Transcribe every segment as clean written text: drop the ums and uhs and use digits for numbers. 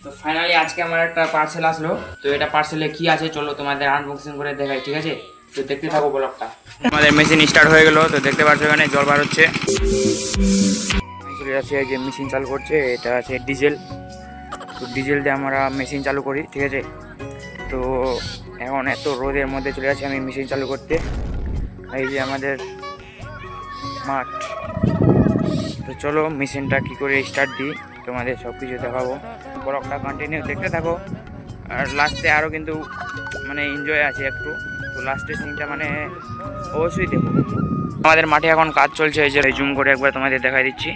তো ফাইনালি আজকে আমার একটা পার্সেল আসলো। তো এটা পার্সেলে কি আছে চলো তোমাদের আনবক্সিং করে দেখাই, ঠিক আছে? তো দেখতে থাকো ব্লগটা। আমাদের মেশিন স্টার্ট হয়ে গেল। তো দেখতে পাচ্ছ এখানে জল বার হচ্ছে, চলে যাচ্ছে। এই যে মেশিন চালু করছে, এটা আছে ডিজেল। তো ডিজেল দিয়ে আমরা মেশিন চালু করি, ঠিক আছে? তো এখন এত রোদের মধ্যে চলে যাচ্ছে আমি মেশিন চালু করতে। এই যে আমাদের মাঠ। তো চলো মেশিনটা কি করে স্টার্ট দিই তোমাদের সব কিছু দেখাবো। ব্লগটা কন্টিনিউ দেখতে থাকো। আর লাস্টে আরও কিন্তু মানে এনজয় আছে একটু। তো লাস্টের সিনটা মানে অবশ্যই দেখো। আমাদের মাঠে এখন কাজ চলছে, এই যে জুম করে একবার তোমাদের দেখাই দিচ্ছি।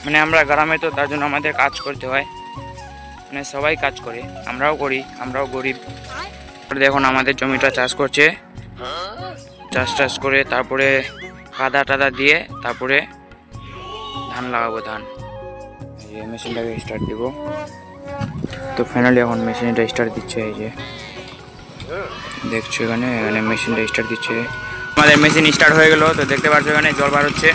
মানে আমরা গ্রামে, তো তার জন্য আমাদের কাজ করতে হয়। মানে সবাই কাজ করে, আমরাও করি, আমরাও গরিব। দেখুন আমাদের জমিটা চাষ করছে, চাষ করে তারপরে কাদা টাদা দিয়ে তারপরে ধান লাগাবো। ধান এই মেশিনটাকে স্টার্ট দিব। তো ফাইনালি এখন মেশিনটা স্টার্ট দিচ্ছে। এই যে দেখছো এখানে মেশিনটা স্টার্ট দিচ্ছে। আমাদের মেশিন স্টার্ট হয়ে গেল। তো দেখতে পাচ্ছ এখানে জল বার হচ্ছে।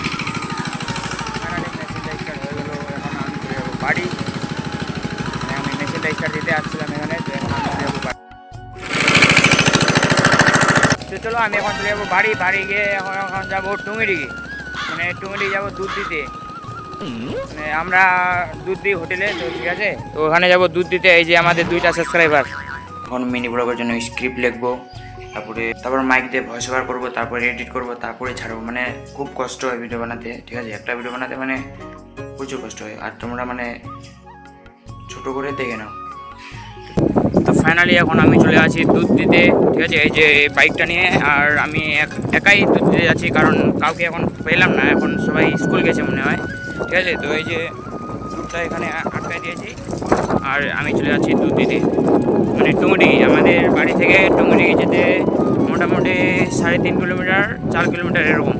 ফাইনালি মেশিনটা স্টার্ট হয়ে গেল। এখন আমি চলে যাবো বাড়ি। আমি মেশিনটা স্টার্ট দিতে আসছিলাম এখানে, তো এখন আমি চলে যাবো বাড়ি। তো চলো আমি এখন চলে যাবো বাড়ি। বাড়ি গিয়ে এখন যাবো টুঙ্গিডিগি, মানে টুঙ্গিডিগি যাবো দুধ দিতে। মানে আমরা দুধ দিই হোটেলে, তো ঠিক আছে? তো ওখানে যাবো দুধ দিতে। এই যে আমাদের 2টা সাবস্ক্রাইবার। এখন মিনি ব্লগের জন্য স্ক্রিপ্ট লিখবো, তারপর মাইক দিয়ে ভয়েস ওভার করবো, তারপরে এডিট করবো, তারপরে ছাড়বো। মানে খুব কষ্ট হয় ভিডিও বানাতে, ঠিক আছে? একটা ভিডিও বানাতে মানে প্রচুর কষ্ট হয়। আর তোমরা মানে ছোটো করে দেখে নাও। তো ফাইনালি এখন আমি চলে আসি দুধ দিতে, ঠিক আছে? এই যে বাইকটা নিয়ে। আর আমি একাই দুধ দিতে যাচ্ছি, কারণ কাউকে এখন পেলাম না। এখন সবাই স্কুল গেছে মনে হয়, ঠিক আছে? তো এই যে দুধটা এখানে আটকাই দিয়েছি, আর আমি চলে যাচ্ছি দুধ দিতে। মানে টুঙ্গিডিগি, আমাদের বাড়ি থেকে টুঙ্গিডিগি যেতে মোটামুটি 3.5 কিলোমিটার 4 কিলোমিটার এরকম।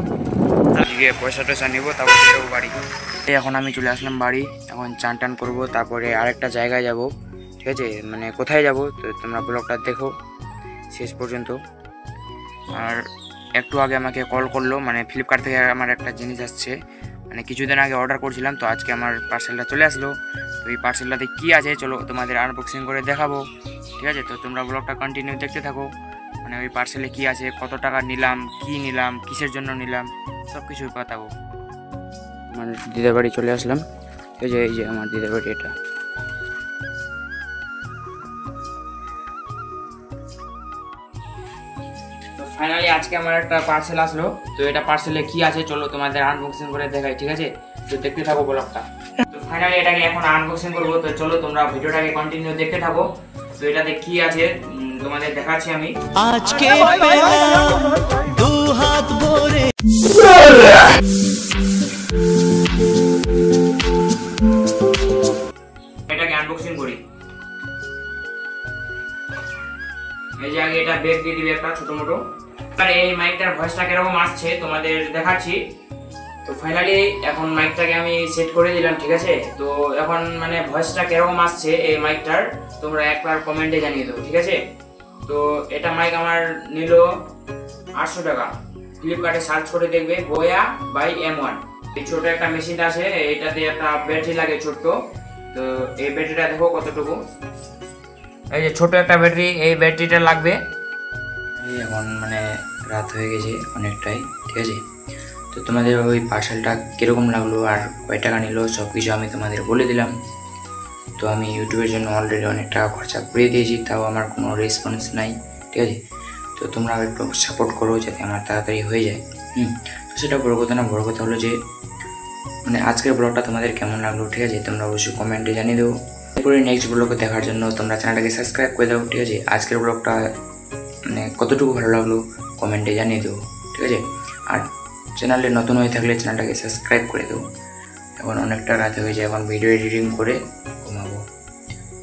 আজকে পয়সা টয়সা নেবো, তারপর যাবো বাড়ি। এখন আমি চলে আসলাম বাড়ি। এখন চান টান করবো, তারপরে আরেকটা জায়গায় যাব, ঠিক আছে? মানে কোথায় যাব তো তোমরা ব্লগটা দেখো শেষ পর্যন্ত। আর একটু আগে আমাকে কল করলো, মানে ফ্লিপকার্ট থেকে আমার একটা জিনিস আসছে। মানে কিছুদিন আগে অর্ডার করছিলাম, তো আজকে আমার পার্সেলটা চলে আসলো। তো এই পার্সেলটাতে কী আছে চলো তোমাদের আনবক্সিং করে দেখাবো, ঠিক আছে? তো তোমরা ব্লগটা কন্টিনিউ দেখতে থাকো। মানে ওই পার্সেলে কী আছে, কত টাকা নিলাম, কী নিলাম, কিসের জন্য নিলাম, সব কিছুই বাতাবো। আমার দিদার বাড়ি চলে আসলাম। এই যে আমার দিদার বাড়ি এটা। ফাইনালি আজকে আমার একটা পার্সেল আসলো। তো এটা পার্সেলে কি আছে চলো তোমাদের আনবক্সিং করে দেখাই, ঠিক আছে? তো দেখতে থাকো ব্লগটা। তো ফাইনালি এটাকে এখন আনবক্সিং করবো। তো চলো তোমরা ভিডিওটাকে কন্টিনিউ দেখতে থাকো। তো এটাতে কি আছে তোমাদের দেখাচ্ছি আমি। আজকে দু হাত ভরে এটাকে আনবক্সিং করি। এই যে আগে এটা ব্যাগ দিয়ে দিবে একটা ছোট মোটো। আর এই মাইকটার ভয়েসটা কিরকম আসছে তোমাদের দেখাচ্ছি। তো ফাইনালি এখন মাইকটাকে আমি সেট করে দিলাম, ঠিক আছে? তো এখন মানে ভয়েসটা কিরকম আসছে এই মাইকটার তোমরা একবার কমেন্টে জানিয়ে দেবো, ঠিক আছে? তো এটা মাইক আমার নিল 800 টাকা। ফ্লিপকার্টে সার্চ করে দেখবে বোয়া বাই M1। এই ছোট একটা মেশিন আছে, এটাতে একটা ব্যাটারি লাগে ছোট্ট। তো এই ব্যাটারিটা দেখো কতটুকু। এই যে ছোট একটা ব্যাটারি, এই ব্যাটারিটা লাগবে। এখন মানে রাত হয়ে গেছে অনেকটাই, ঠিক আছে? তো তোমাদের ওই পার্সেলটা কীরকম লাগলো আর কয় টাকা নিল সব কিছু আমি তোমাদের বলে দিলাম। তো আমি ইউটিউবের জন্য অলরেডি অনেক টাকা খরচা করে দিয়েছি, তাও আমার কোনো রেসপন্স নাই, ঠিক আছে? তো তোমরা একটু সাপোর্ট করো যাতে আমার তাড়াতাড়ি হয়ে যায়। তো সেটা বড় কথা না, বড় কথা হলো যে মানে আজকের ব্লগটা তোমাদের কেমন লাগলো, ঠিক আছে? তোমরা অবশ্যই কমেন্টে জানিয়ে দেবো। এরপরে নেক্সট ব্লগে দেখার জন্য তোমরা চ্যানেলটাকে সাবস্ক্রাইব করে দাও, ঠিক আছে? আজকের ব্লগটা মানে কতটুকু ভালো লাগলো কমেন্টে জানিয়ে দেবো, ঠিক আছে? আর চ্যানেলে নতুন হয়ে থাকলে চ্যানেলটাকে সাবস্ক্রাইব করে দেবো। এখন অনেকটা রাত হয়ে যায়, এখন ভিডিও এডিটিং করে ঘুমাবো।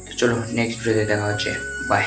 তো চলো নেক্সট ভিডিওতে দেখা হচ্ছে, বাই।